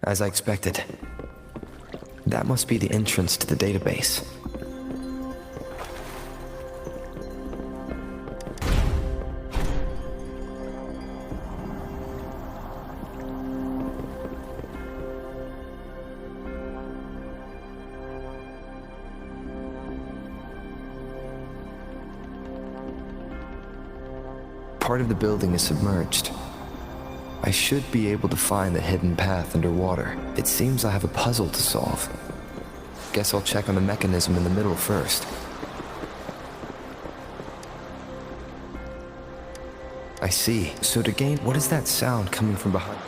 As I expected. That must be the entrance to the database. Part of the building is submerged. I should be able to find the hidden path underwater. It seems I have a puzzle to solve. Guess I'll check on the mechanism in the middle first. I see. So to gain... What is that sound coming from behind?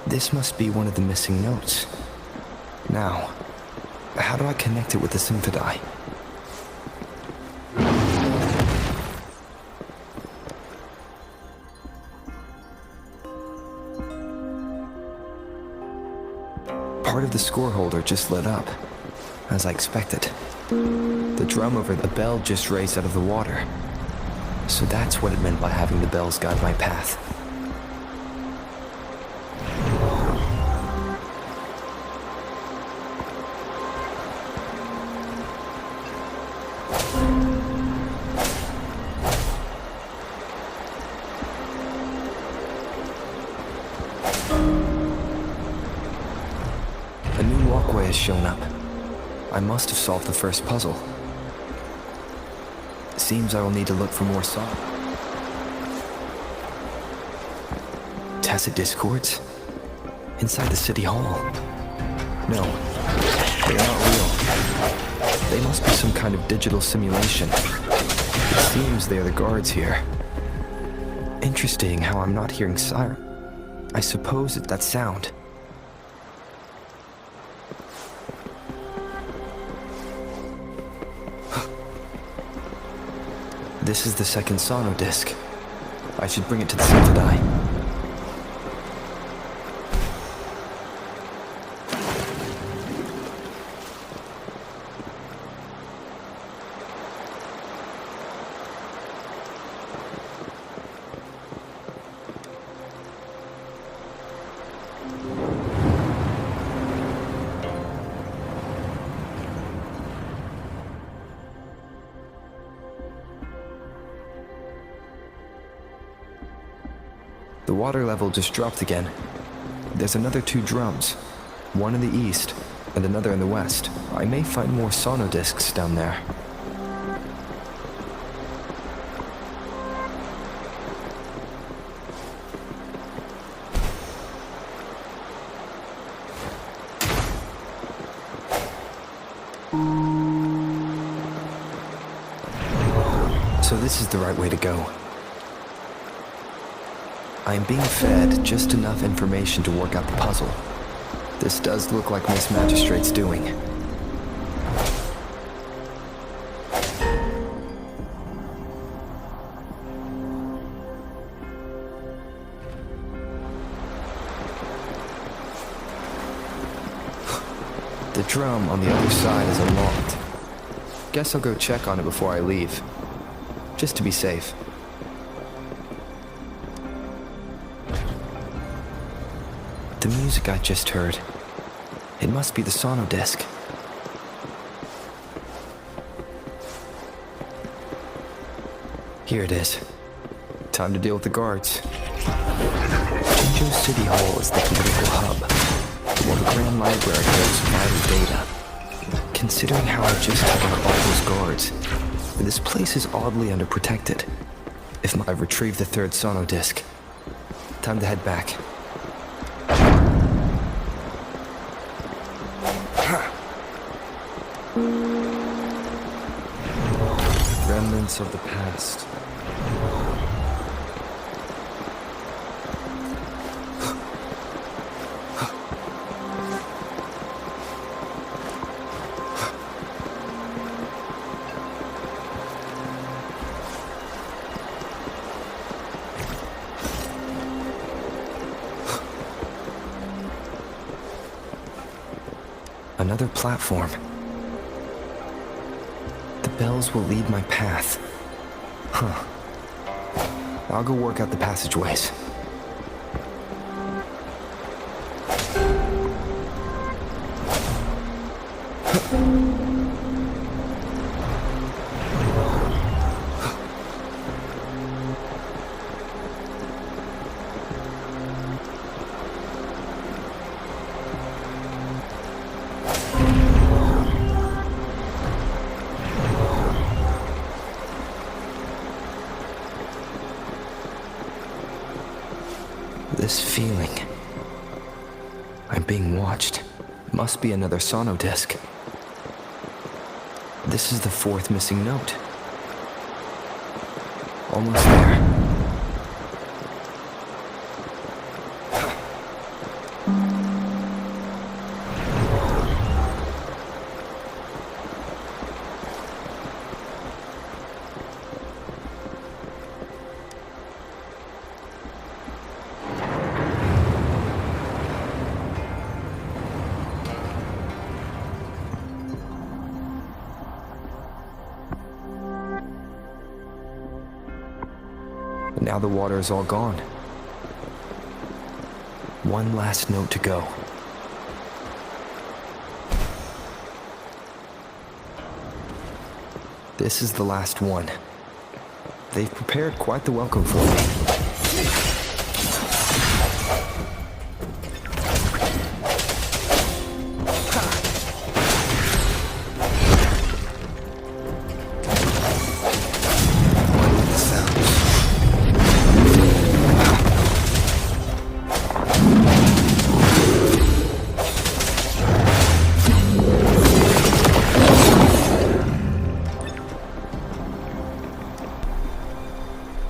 This must be one of the missing notes. Now, how do I connect it with the symphony? Part of the score holder just lit up, as I expected. The drum over the bell just raised out of the water. So that's what it meant by having the bells guide my path. A new walkway has shown up. I must have solved the first puzzle. Seems I will need to look for more songs. Tacit discords? Inside the city hall? No, they are not real. They must be some kind of digital simulation. It seems they are the guards here. Interesting how I'm not hearing siren. I suppose it's that sound. This is the second sono disc. I should bring it to the symphony. The water level just dropped again. There's another 2 drums, one in the east and another in the west. I may find more sonodiscs down there. So this is the right way to go. I am being fed just enough information to work out the puzzle. This does look like Miss Magistrate's doing. The drum on the other side is unlocked. Guess I'll go check on it before I leave, just to be safe. The music I just heard, it must be the sonodisc. Here it is. Time to deal with the guards. Jinzhou City Hall is the political hub, while the Grand Library holds vital data. Considering how I just took out all those guards, this place is oddly underprotected. If I retrieve the 3rd sonodisc, time to head back. Remnants of the past. Another platform. The bells will lead my path. Huh. I'll go work out the passageways. This feeling. I'm being watched. Must be another sonodisc. This is the 4th missing note. Almost there. Now the water is all gone. One last note to go. This is the last one. They've prepared quite the welcome for me.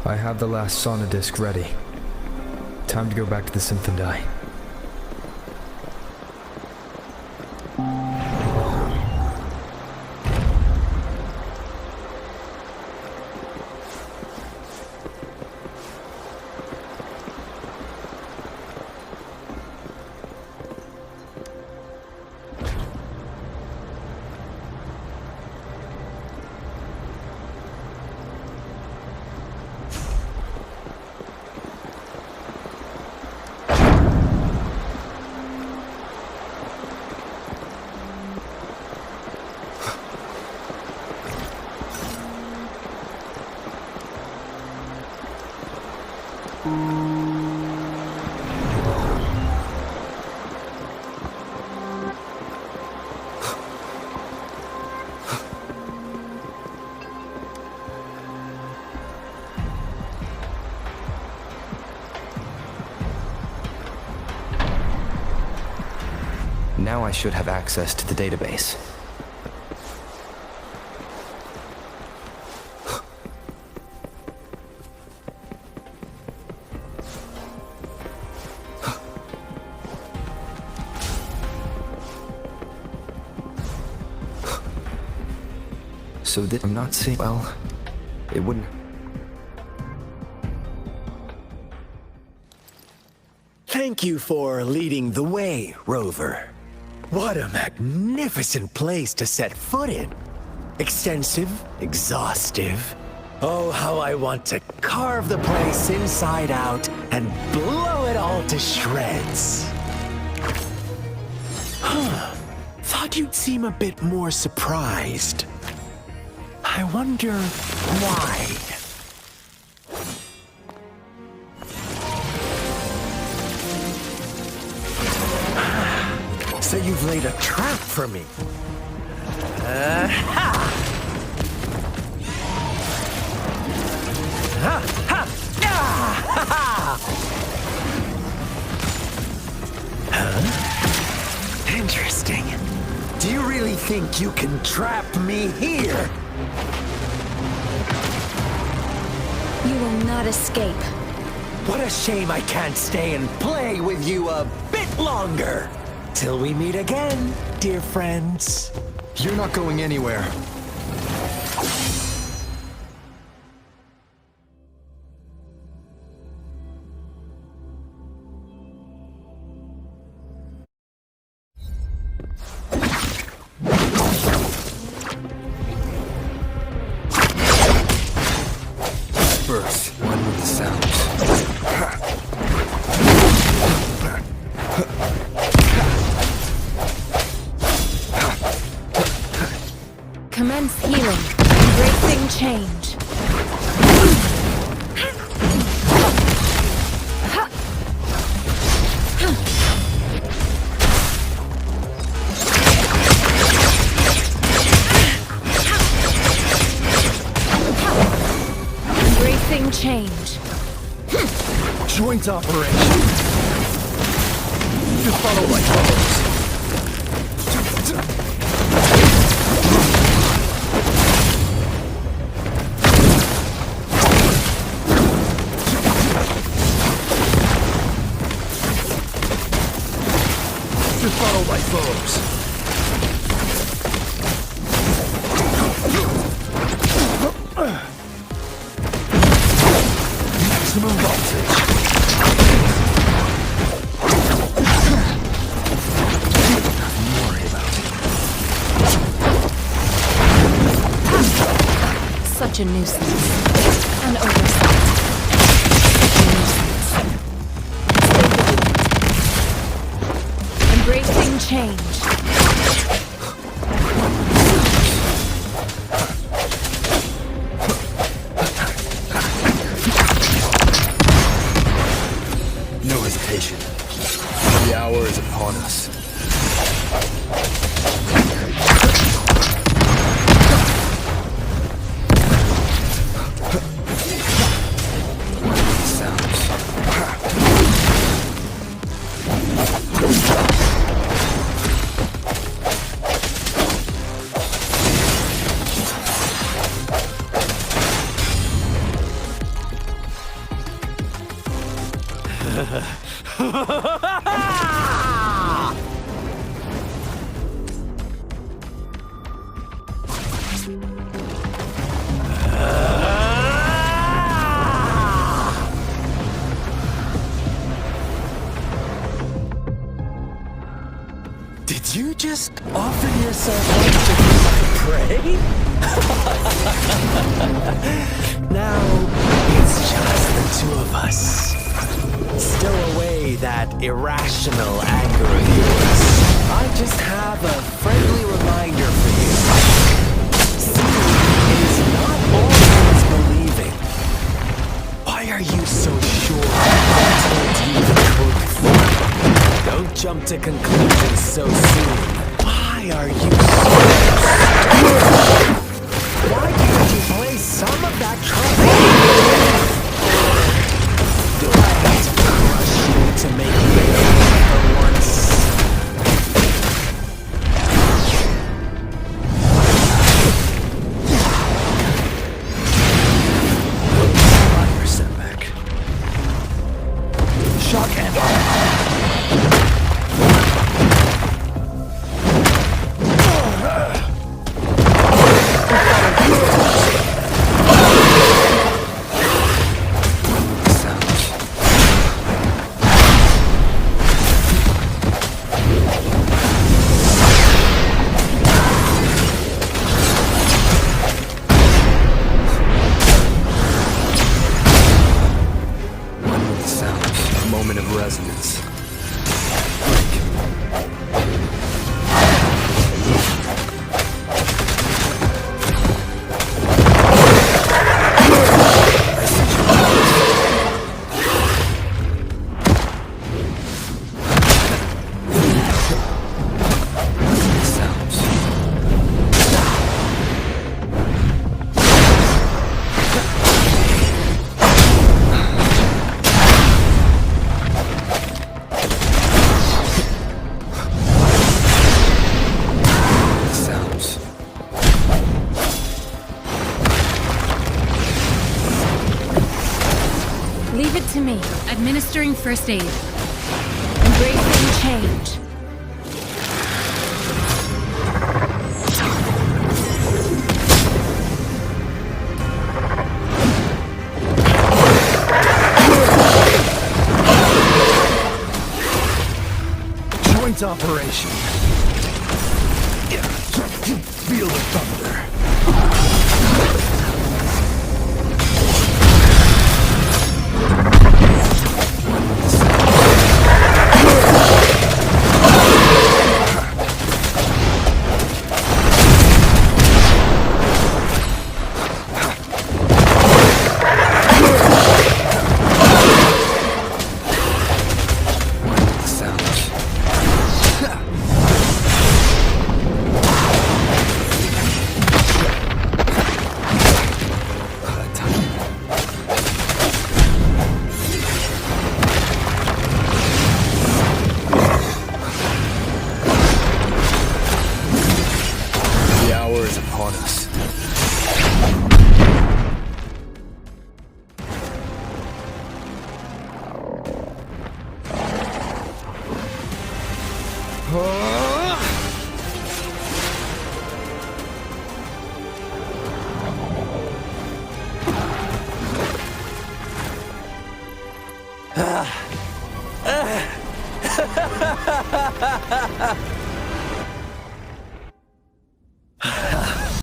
I have the last sonodisc ready. Time to go back to the Symphony. Now I should have access to the database. So that I'm not seeing, well, it wouldn't. Thank you for leading the way, Rover. What a magnificent place to set foot in. Extensive, exhaustive. Oh, how I want to carve the place inside out and blow it all to shreds. Thought you'd seem a bit more surprised. I wonder why. So you've laid a trap for me. Ha! Ha! Ha! Ha! Ha! Huh? Interesting. Do you really think you can trap me here? You will not escape. What a shame I can't stay and play with you a bit longer. Till we meet again, dear friends. You're not going anywhere. First, one with the sounds. Commence healing. Embracing change. Embracing change. Joint operation. Just follow my colors. Just follow my foes. Maximum voltage. Don't worry about it. Such a nuisance. An oversight. Such a nuisance. Embracing change. No hesitation. The hour is upon us. Did you just offer yourself up to be my prey? Now, it's just the two of us. Stow away that irrational anger of yours. I just have a friendly reminder for you. Seeing is not always believing. Why are you so sure I told you the truth? Don't jump to conclusions so soon. Why are you so stubborn? Why can't you play some of that trumpet? Do I have to crush you to make you for once? Leave it to me. Administering first aid. Embracing change. Joint operation. Feel the thunder.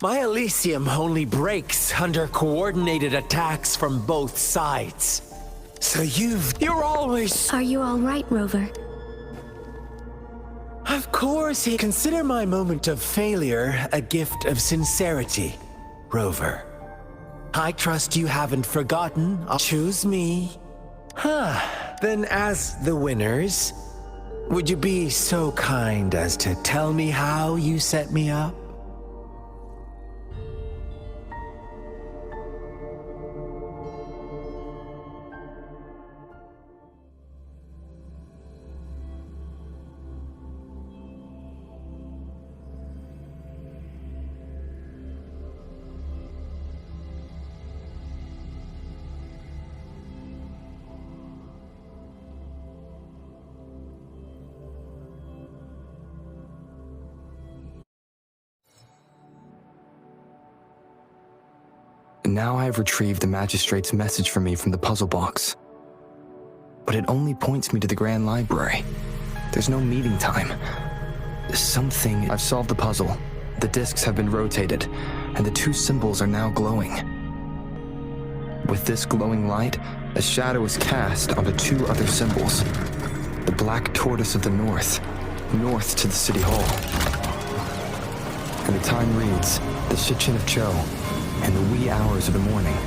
My Elysium only breaks under coordinated attacks from both sides. So you're always... Are you all right, Rover? Of course, consider my moment of failure a gift of sincerity, Rover. I trust you haven't forgotten. Choose me. Then as the winners, would you be so kind as to tell me how you set me up? Now I have retrieved the magistrate's message for me from the puzzle box. But it only points me to the Grand Library. There's no meeting time. I've solved the puzzle. The discs have been rotated, and the two symbols are now glowing. With this glowing light, a shadow is cast onto two other symbols. The Black Tortoise of the North to the City Hall. And the time reads, the Shichin of Cho, and the wee hours of the morning.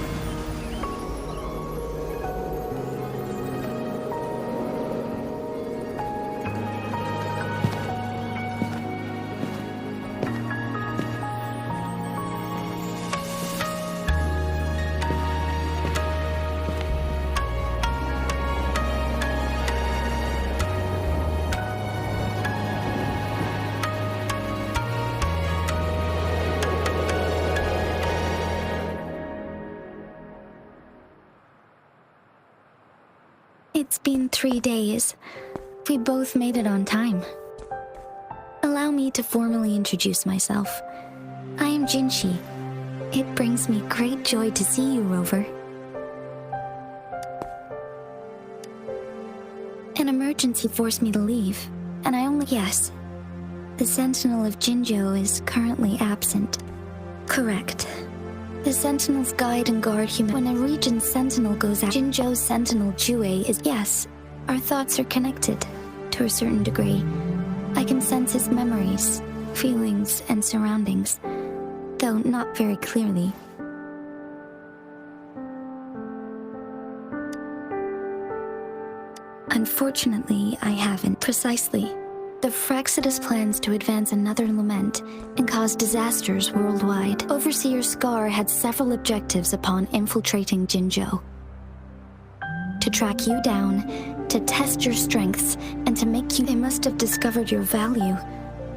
It's been 3 days. We both made it on time. Allow me to formally introduce myself. I am Jinshi. It brings me great joy to see you, Rover. An emergency forced me to leave, and I only guess. The Sentinel of Jinzhou is currently absent. Correct. The Sentinel's guide and guard when a region's Sentinel goes out, Jinzhou's Sentinel Jue is... Yes, our thoughts are connected, to a certain degree. I can sense his memories, feelings, and surroundings, though not very clearly. Unfortunately, I haven't. Precisely. The Fraxidus plans to advance another lament and cause disasters worldwide. Overseer Scar had several objectives upon infiltrating Jinzhou. To track you down, to test your strengths, and to make you... They must have discovered your value.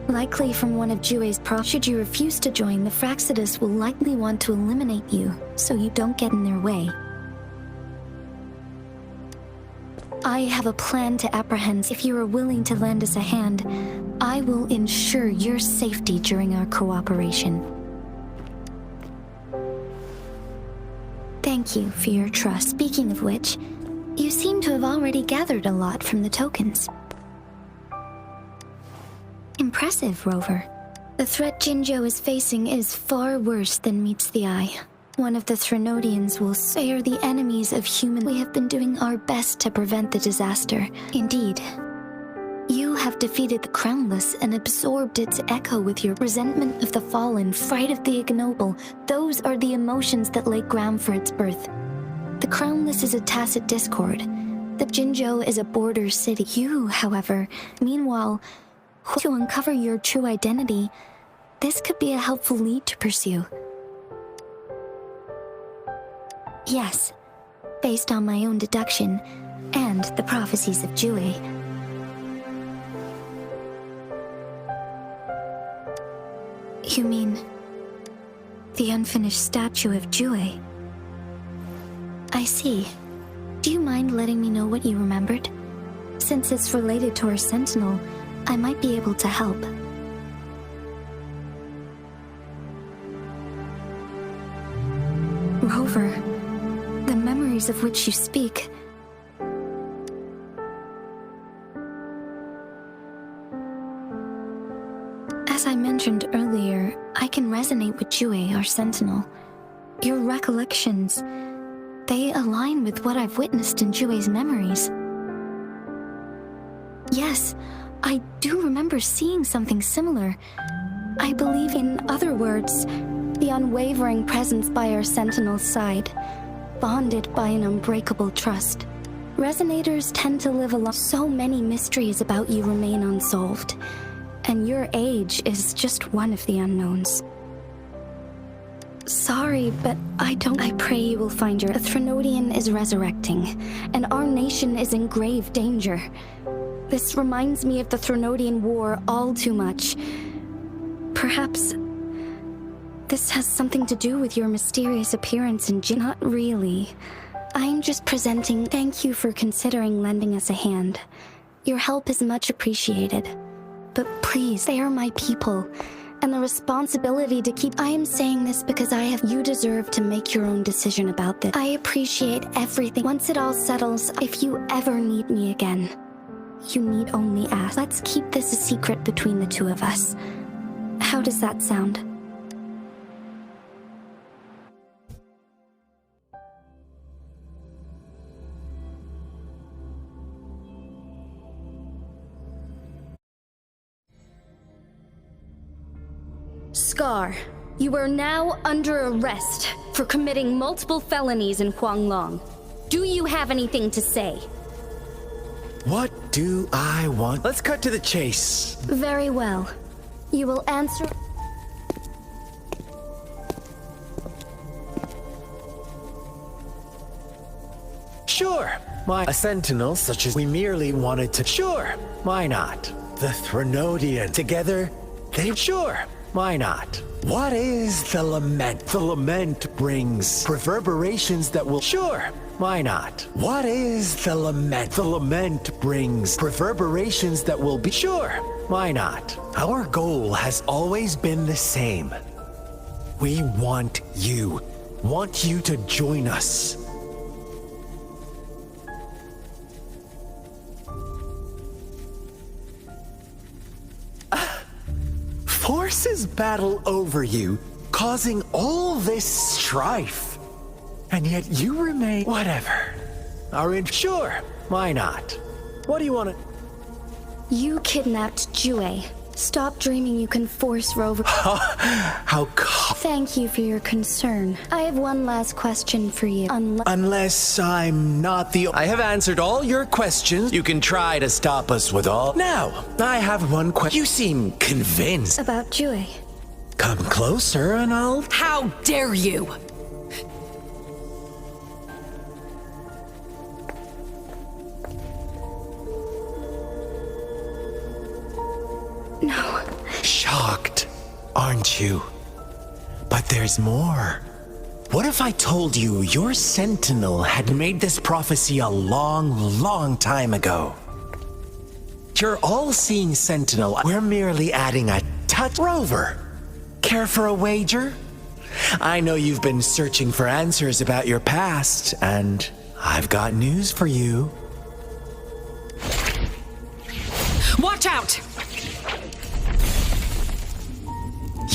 Likely from one of Jue's Should you refuse to join, the Fraxidus will likely want to eliminate you, so you don't get in their way. I have a plan to apprehend. If you are willing to lend us a hand, I will ensure your safety during our cooperation. Thank you for your trust. Speaking of which, you seem to have already gathered a lot from the tokens. Impressive, Rover. The threat Jinzhou is facing is far worse than meets the eye. One of the Threnodians will spare the enemies of human. We have been doing our best to prevent the disaster. Indeed. You have defeated the Crownless and absorbed its echo with your resentment of the fallen, fright of the ignoble. Those are the emotions that lay ground for its birth. The Crownless is a tacit discord. The Jinzhou is a border city. You, however, meanwhile, to uncover your true identity, this could be a helpful lead to pursue. Yes, based on my own deduction and the prophecies of Jue. You mean the unfinished statue of Jue? I see. Do you mind letting me know what you remembered? Since it's related to our sentinel, I might be able to help. Rover, the memories of which you speak. As I mentioned earlier, I can resonate with Jue, our sentinel. Your recollections, they align with what I've witnessed in Jue's memories. Yes, I do remember seeing something similar. I believe, in other words, the unwavering presence by our sentinel's side, bonded by an unbreakable trust. Resonators tend to live alone. So many mysteries about you remain unsolved, and your age is just one of the unknowns. Sorry, but I pray you will find your... The Threnodian is resurrecting, and our nation is in grave danger. This reminds me of the Threnodian War all too much. Perhaps this has something to do with your mysterious appearance in Jin. Not really. I'm just presenting. Thank you for considering lending us a hand. Your help is much appreciated. But please, they are my people, and the responsibility to keep... I am saying this because you deserve to make your own decision about this. I appreciate everything. Once it all settles, if you ever need me again, you need only ask. Let's keep this a secret between the two of us. How does that sound? Scar, you are now under arrest for committing multiple felonies in Huanglong. Do you have anything to say? What do I want? Let's cut to the chase. Very well. You will answer... Sure. A sentinel such as we merely wanted to... Sure. Why not? The Threnodian. Together, they... Sure. Why not? What is the lament? The lament brings reverberations that will... Sure. Why not? What is the lament? The lament brings reverberations that will be... Sure. Why not? Our goal has always been the same. We want you to join us. Forces battle over you, causing all this strife. And yet you remain... Whatever. Sure, why not? What do you want to... You kidnapped Jue. Stop dreaming you can force Rover... Thank you for your concern. I have one last question for you. Unless I'm not the... I have answered all your questions. You can try to stop us with all... Now, I have one question. You seem convinced. About Jue. Come closer and I'll... How dare you! No. Shocked, aren't you? But there's more. What if I told you your sentinel had made this prophecy a long, long time ago? Your all-seeing sentinel, we're merely adding a touch. Rover, care for a wager? I know you've been searching for answers about your past, and I've got news for you. Watch out!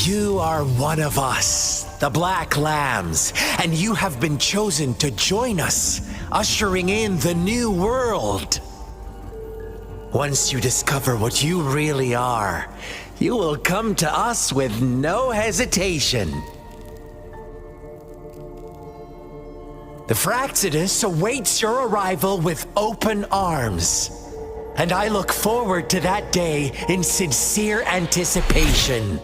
You are one of us, the Black Lambs, and you have been chosen to join us, ushering in the new world. Once you discover what you really are, you will come to us with no hesitation. The Fraxidus awaits your arrival with open arms, and I look forward to that day in sincere anticipation.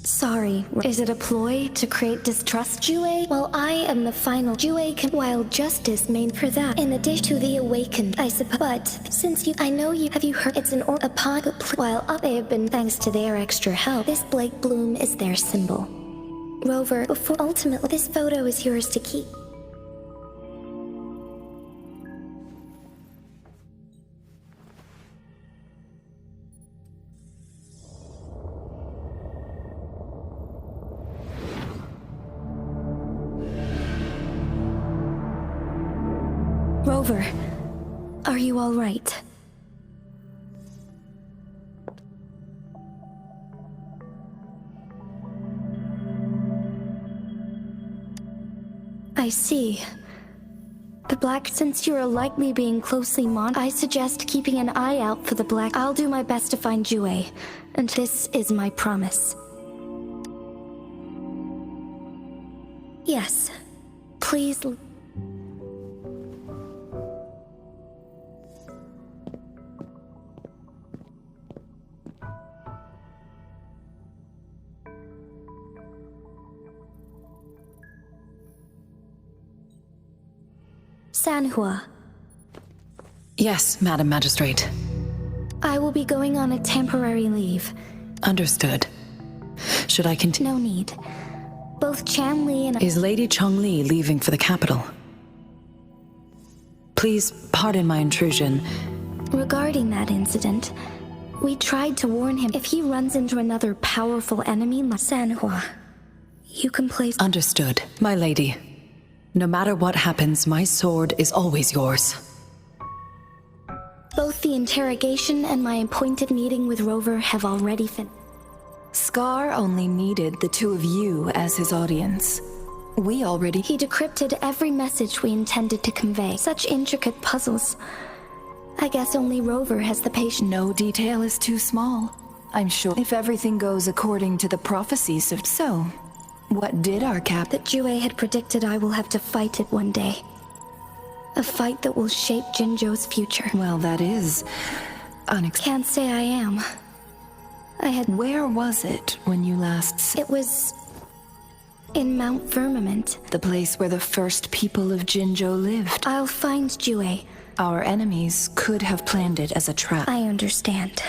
Sorry, is it a ploy to create distrust, Jue? Well, I am the final Jue while justice made for that. In addition to the awakened, I suppose. But since I know you, have you heard it's an upon while up they have been thanks to their extra help. This Blake Bloom is their symbol. Rover, before ultimately this photo is yours to keep. Rover, are you all right? I see. The Black, since you are likely being closely monitored, I suggest keeping an eye out for the Black. I'll do my best to find Jue, and this is my promise. Yes, please. Sanhua. Yes, Madam Magistrate. I will be going on a temporary leave. Understood. Should I continue? No need. Both Chan Li and Is Lady Chongli leaving for the capital? Please pardon my intrusion. regarding that incident, we tried to warn him if he runs into another powerful enemy like Sanhua. You can place... Understood, my lady. No matter what happens, my sword is always yours. Both the interrogation and my appointed meeting with Rover have already finished. Scar only needed the two of you as his audience. We already... He decrypted every message we intended to convey. Such intricate puzzles. I guess only Rover has the patience. No detail is too small. I'm sure if everything goes according to the prophecies of... So, what did our cap... That Jue had predicted I will have to fight it one day. A fight that will shape Jinzhou's future. Well, that is... Can't say I am. I had... Where was it when you last... It was... in Mount Firmament. The place where the first people of Jinzhou lived. I'll find Jue. Our enemies could have planned it as a trap. I understand.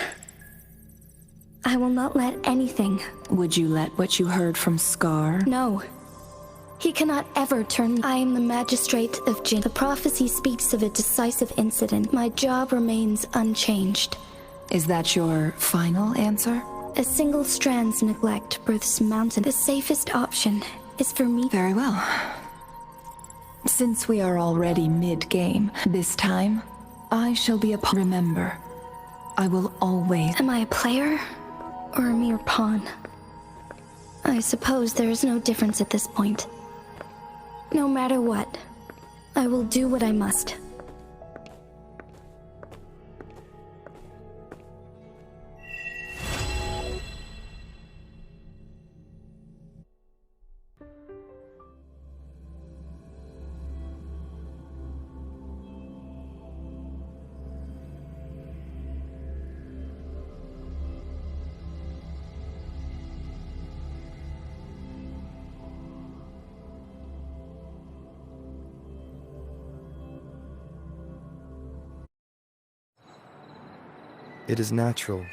I will not let anything... Would you let what you heard from Scar? No. He cannot ever turn me. I am the magistrate of Jin. The prophecy speaks of a decisive incident. My job remains unchanged. Is that your final answer? A single strand's neglect births mountain. The safest option is for me. Very well. Since we are already mid-game, this time, I shall be a pawn. Remember, I will always... Am I a player or a mere pawn? I suppose there is no difference at this point. No matter what, I will do what I must. It is natural